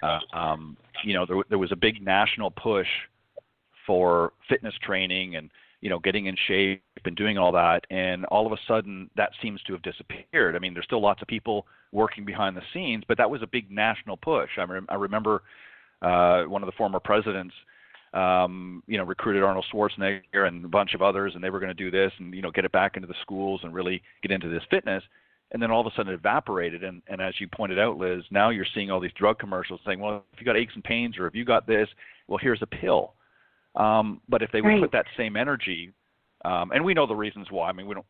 there was a big national push for fitness training and getting in shape and doing all that, and all of a sudden that seems to have disappeared. I mean, there's still lots of people working behind the scenes, but that was a big national push. I remember one of the former presidents recruited Arnold Schwarzenegger and a bunch of others, and they were going to do this and, get it back into the schools and really get into this fitness. And then all of a sudden it evaporated. And as you pointed out, Liz, now you're seeing all these drug commercials saying, well, if you got aches and pains, or if you got this, well, here's a pill. But if they would put that same energy, and we know the reasons why, I mean, we don't,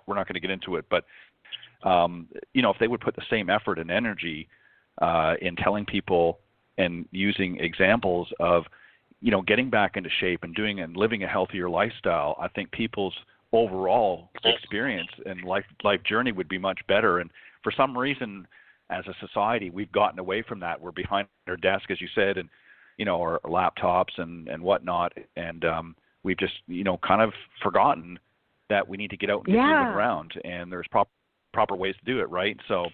we're not going to get into it, but, if they would put the same effort and energy in telling people and using examples of, getting back into shape and doing and living a healthier lifestyle, I think people's overall experience and life journey would be much better. And for some reason, as a society, we've gotten away from that. We're behind our desk, as you said, and our laptops and whatnot, and we've just kind of forgotten that we need to get out and get moving around, and there's proper ways to do it, right? So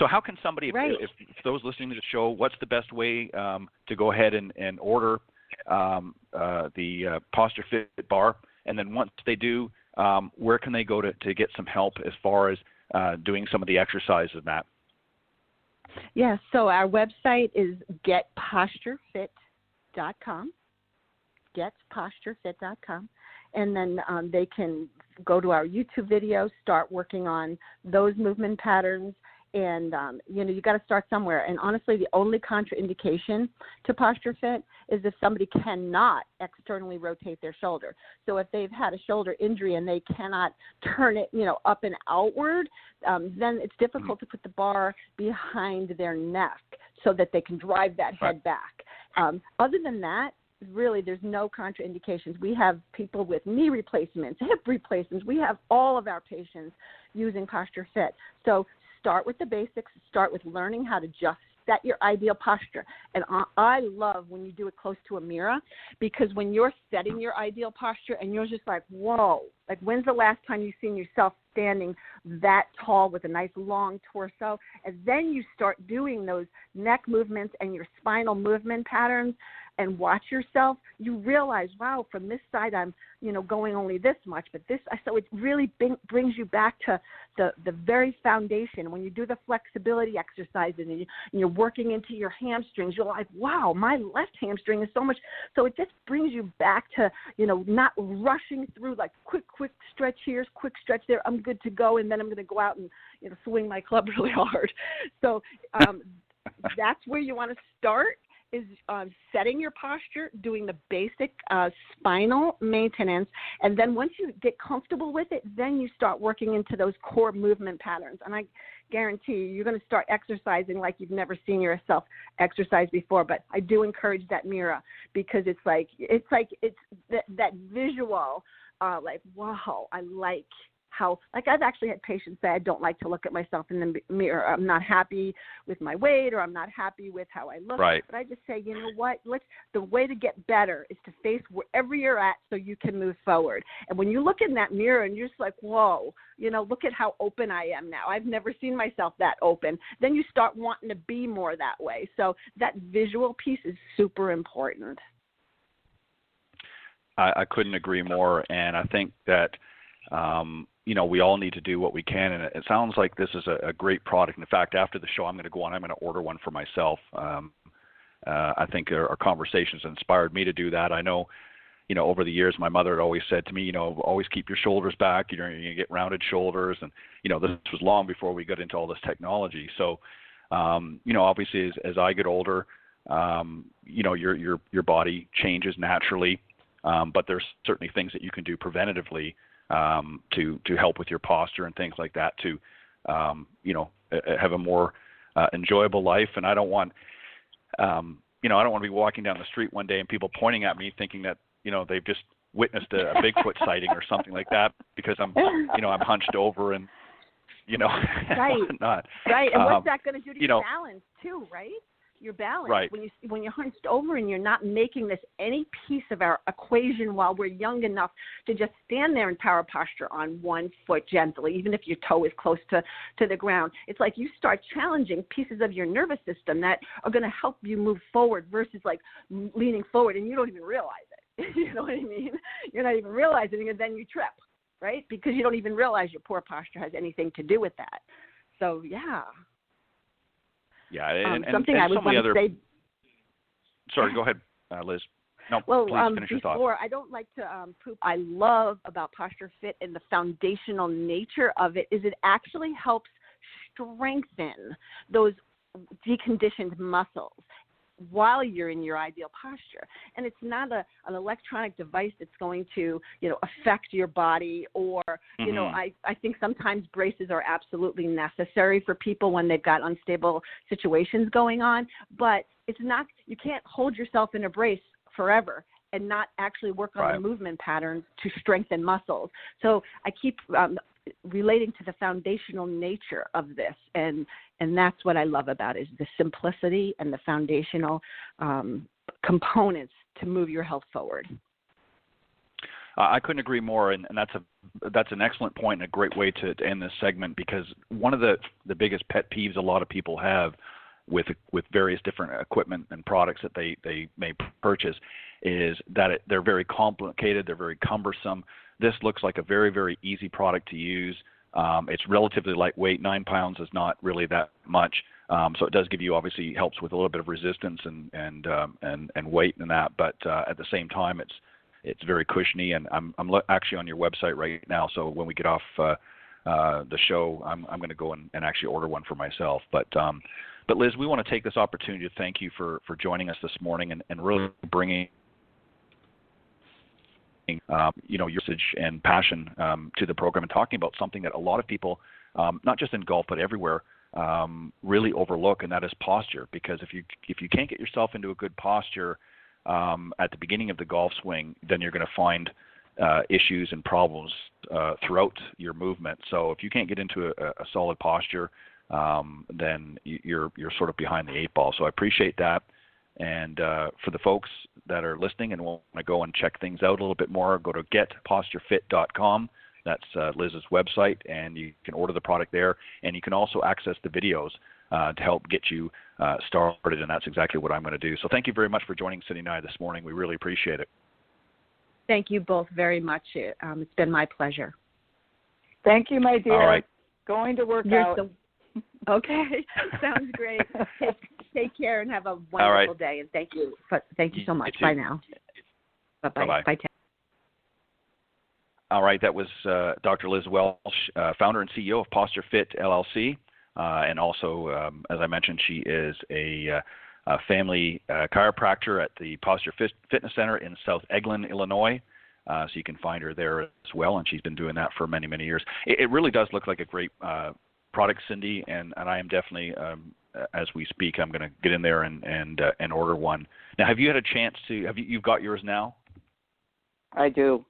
how can somebody, if those listening to the show, what's the best way to go ahead and order the PostureFit bar, and then once they do, where can they go to get some help as far as doing some of the exercises and that? Yeah, so our website is getposturefit.com, getposturefit.com, and then they can go to our YouTube videos, start working on those movement patterns, And, you got to start somewhere. And honestly, the only contraindication to PostureFit is if somebody cannot externally rotate their shoulder. So if they've had a shoulder injury and they cannot turn it, up and outward, then it's difficult to put the bar behind their neck so that they can drive that head back. Other than that, really, there's no contraindications. We have people with knee replacements, hip replacements. We have all of our patients using PostureFit. So start with the basics. Start with learning how to just set your ideal posture. And I love when you do it close to a mirror, because when you're setting your ideal posture and you're just like, whoa, like when's the last time you've seen yourself standing that tall with a nice long torso? And then you start doing those neck movements and your spinal movement patterns and watch yourself, you realize, wow, from this side I'm, going only this much, but this, so it really brings you back to the very foundation. When you do the flexibility exercises and you're working into your hamstrings, you're like, wow, my left hamstring is so much. So it just brings you back to, not rushing through like quick stretch here, quick stretch there. I'm good to go. And then I'm going to go out and, swing my club really hard. So that's where you want to start. Is setting your posture, doing the basic spinal maintenance, and then once you get comfortable with it, then you start working into those core movement patterns. And I guarantee you're going to start exercising like you've never seen yourself exercise before. But I do encourage that mirror, because it's that visual, like, wow, I like how, like, I've actually had patients say, I don't like to look at myself in the mirror. I'm not happy with my weight, or I'm not happy with how I look. Right. But I just say, you know what? The way to get better is to face wherever you're at so you can move forward. And when you look in that mirror and you're just like, whoa, look at how open I am now. I've never seen myself that open. Then you start wanting to be more that way. So that visual piece is super important. I couldn't agree more. And I think that, we all need to do what we can, and it sounds like this is a great product. In fact, after the show, I'm going to go on. I'm going to order one for myself. I think our conversations inspired me to do that. I know, over the years, my mother had always said to me, always keep your shoulders back. You're going to get rounded shoulders, and this was long before we got into all this technology. So, obviously, as I get older, your body changes naturally, but there's certainly things that you can do preventatively to help with your posture and things like that to, have a more enjoyable life. And I don't want, I don't want to be walking down the street one day and people pointing at me thinking that, they've just witnessed a Bigfoot sighting or something like that, because I'm hunched over and, right. whatnot. Right. And what's that going to do to your balance too, right? Your balance. Right. When you're hunched over and you're not making this any piece of our equation while we're young enough to just stand there in power posture on one foot gently, even if your toe is close to the ground. It's like you start challenging pieces of your nervous system that are going to help you move forward versus like leaning forward and you don't even realize it. You know what I mean? You're not even realizing it, and then you trip, right? Because you don't even realize your poor posture has anything to do with that. So, yeah. Yeah, and something and I would want to say. Sorry, go ahead, Liz. No, well, please finish your thought. Before, I don't like to poop. I love about PostureFit and the foundational nature of it is it actually helps strengthen those deconditioned muscles while you're in your ideal posture. And it's not an electronic device that's going to, affect your body or, I think sometimes braces are absolutely necessary for people when they've got unstable situations going on, but it's not, you can't hold yourself in a brace forever and not actually work on the movement patterns to strengthen muscles. So I keep relating to the foundational nature of this, and that's what I love about it, is the simplicity and the foundational components to move your health forward. I couldn't agree more, and that's an excellent point and a great way to end this segment, because one of the biggest pet peeves a lot of people have with various different equipment and products that they may purchase is that they're very complicated, they're very cumbersome. This looks like a very, very easy product to use. It's relatively lightweight. 9 pounds is not really that much. So it does give you, obviously, helps with a little bit of resistance and weight and that. But at the same time, it's very cushiony. And I'm actually on your website right now. So when we get off the show, I'm going to go and actually order one for myself. But Liz, we want to take this opportunity to thank you for joining us this morning and really bringing your message and passion to the program and talking about something that a lot of people, not just in golf but everywhere, really overlook, and that is posture. Because if you can't get yourself into a good posture at the beginning of the golf swing, then you're going to find issues and problems throughout your movement. So if you can't get into a solid posture, then you're sort of behind the eight ball. So I appreciate that. And for the folks that are listening and want to go and check things out a little bit more, go to getposturefit.com. That's Liz's website, and you can order the product there. And you can also access the videos to help get you started, and that's exactly what I'm going to do. So thank you very much for joining Cindy and I this morning. We really appreciate it. Thank you both very much. It's been my pleasure. Thank you, my dear. All right. Going to work out. Okay, sounds great. Take care and have a wonderful day. And thank you so much. Bye now. Bye-bye. Bye-bye. Bye, Ted. All right, that was Dr. Liz Welch, founder and CEO of PostureFit, LLC. And also, as I mentioned, she is a family chiropractor at the Posture Fitness Center in South Eglin, Illinois. So you can find her there as well, and she's been doing that for many, many years. It really does look like a great product, Cindy, and I am definitely, as we speak, I'm going to get in there and order one. Now, have you had a chance to? You've got yours now? I do.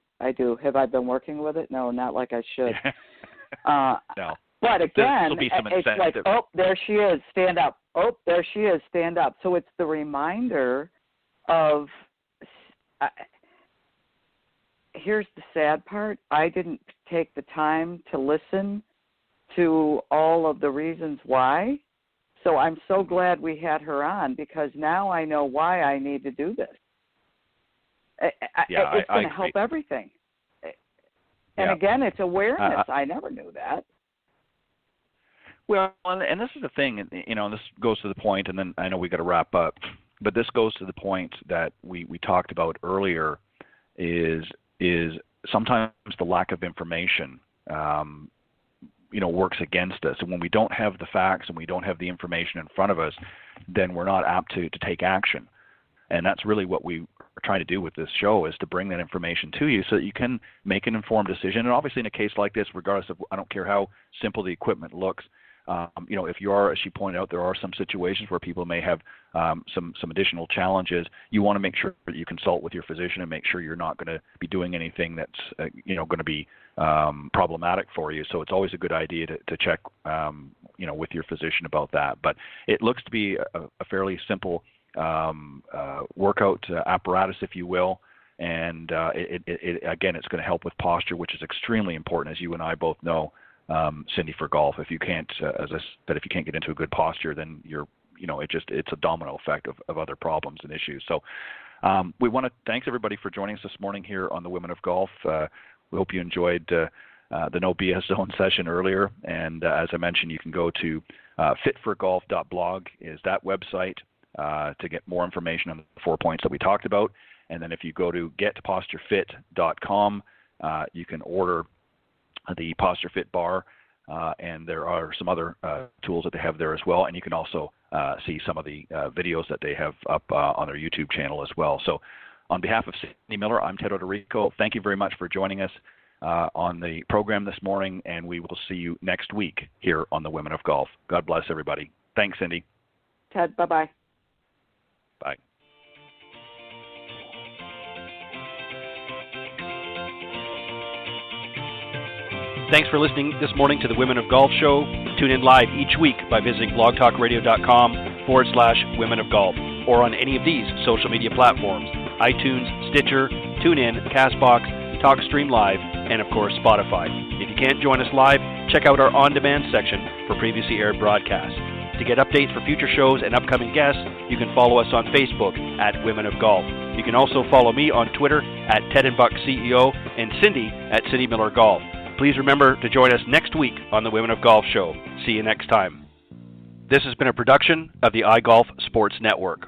Have I been working with it? No, not like I should. No. But again, it's like, oh, there she is, stand up. Oh, there she is, stand up. So it's the reminder of, here's the sad part, I didn't take the time to listen to all of the reasons why. So I'm so glad we had her on, because now I know why I need to do this. It's going to help everything. And again, it's awareness. I never knew that. Well, and this is the thing, and this goes to the point, and then I know we got to wrap up, but this goes to the point that we talked about earlier, is sometimes the lack of information, works against us. And when we don't have the facts and we don't have the information in front of us, then we're not apt to take action. And that's really what we are trying to do with this show, is to bring that information to you so that you can make an informed decision. And obviously in a case like this, regardless of, I don't care how simple the equipment looks, if you are, as she pointed out, there are some situations where people may have some additional challenges. You want to make sure that you consult with your physician and make sure you're not going to be doing anything that's going to be problematic for you. So it's always a good idea to check with your physician about that. But it looks to be a fairly simple workout apparatus, if you will. And again, it's going to help with posture, which is extremely important, as you and I both know, Cindy, for golf. If you can't, as I said, if you can't get into a good posture, then it's a domino effect of other problems and issues. So we want to thank everybody for joining us this morning here on the Women of Golf. We hope you enjoyed the No BS Zone session earlier. And as I mentioned, you can go to fitforgolf.blog is that website to get more information on the 4 points that we talked about. And then if you go to getposturefit.com, you can order the PostureFit bar, and there are some other tools that they have there as well. And you can also see some of the videos that they have up on their YouTube channel as well. So on behalf of Cindy Miller, I'm Ted Odorico. Thank you very much for joining us on the program this morning, and we will see you next week here on the Women of Golf. God bless everybody. Thanks, Cindy. Ted, bye-bye. Bye. Thanks for listening this morning to the Women of Golf Show. Tune in live each week by visiting blogtalkradio.com/Women of Golf, or on any of these social media platforms: iTunes, Stitcher, TuneIn, CastBox, TalkStream Live, and of course Spotify. If you can't join us live, check out our on-demand section for previously aired broadcasts. To get updates for future shows and upcoming guests, you can follow us on Facebook at Women of Golf. You can also follow me on Twitter at Ted and Buck CEO, and Cindy at Cindy Miller Golf. Please remember to join us next week on the Women of Golf Show. See you next time. This has been a production of the iGolf Sports Network.